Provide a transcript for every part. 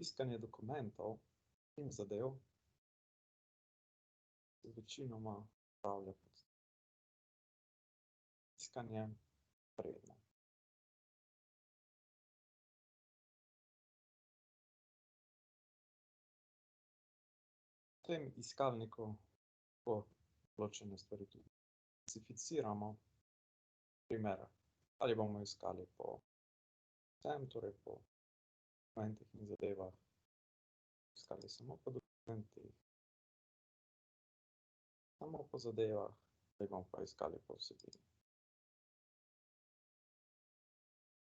Iskanje dokumentov in zadev se večinoma upravlja kot iskanje predno. V tem iskalniku lahko določene stvari tudi klasificiramo. Primer, ali bomo iskali po vsem, torej po dokumentih in zadevah, iskali samo po dokumentih, samo po zadevah, ali bomo pa iskali po vsebini.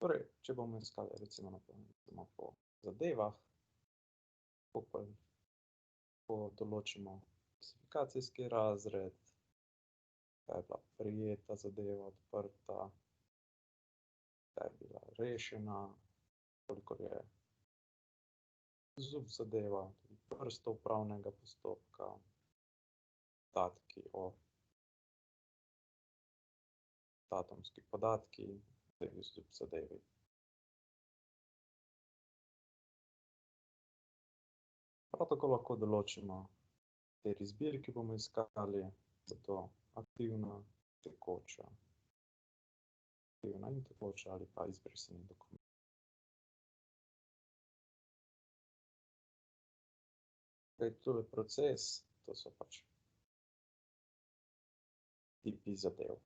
Torej, če bomo iskali recimo samo po zadevah, določimo klasifikacijski razred, kaj je bila prejeta zadeva, odprta, kaj je bila rešena, kolikor je zub zadeva, tudi vrsto upravnega postopka, podatki o datumski podatki, zub zadevi. Prav tako lahko določimo, kateri zbirki bomo iskali, da to aktivna, tekoča ali pa izbrisani dokument. To je proces, to so pač tipi zadev.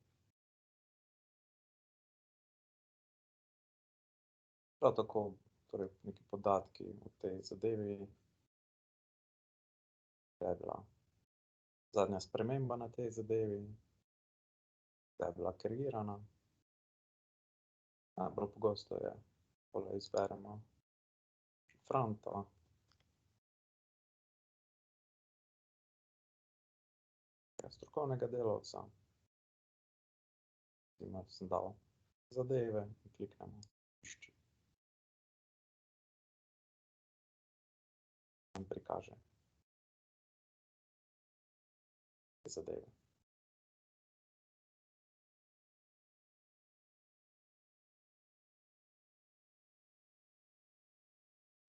Prav tako, torej neki podatki o tej zadevi, kaj je bila zadnja sprememba na tej zadevi, kaj je bila kreirana. Najbolj pogosto je, tole izberemo šifranta. Strokovnega delavca. Sem dal zadeve in kliknemo išči. Nam prikaže zadeve.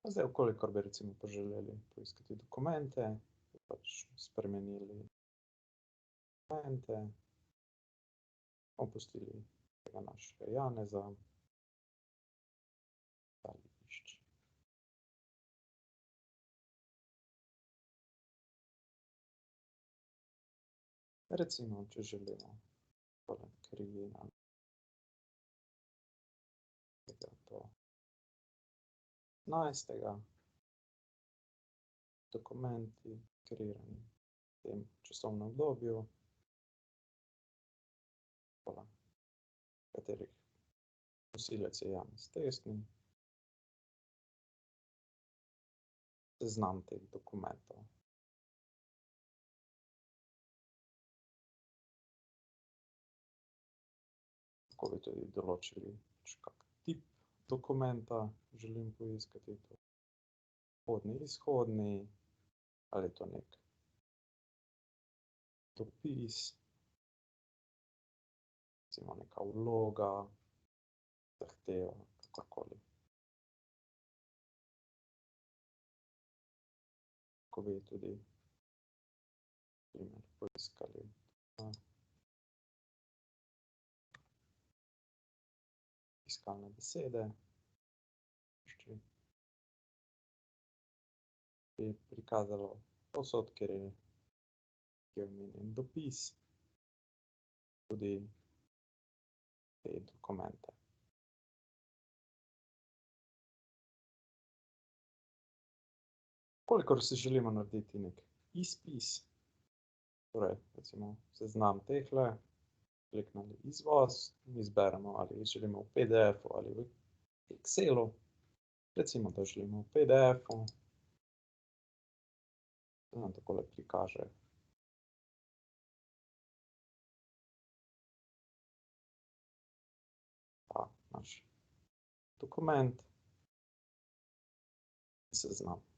Zdaj, kolikor bi recimo poželeli poiskati dokumente, bi pač spremenili dokumente, opustili tega našega Janeza, dali išči. Recimo, če želimo tole kreirano do 15. dokumenti kreirani v tem časovnem obdobju, katerih nosilec je Janez Testni, seznam teh dokumentov. Lahko bi tudi določili kak tip dokumenta želim poiskati, vhodni, izhodni, ali je to nek dopis, recimo neka vloga, zahteva, kakorkoli. Lahko bi tudi primer poiskali iskalne besede, bi prikazalo povsod, kjer je omenjen dopis, tudi te dokumente. Kolikor si želimo narediti nek izpis, torej recimo seznam tehle, kliknili izvoz in izberemo, ali želimo v PDF-u ali v Excelu. Recimo, da želimo v PDF-u. Da nam takole prikaže ta naš dokument in seznam.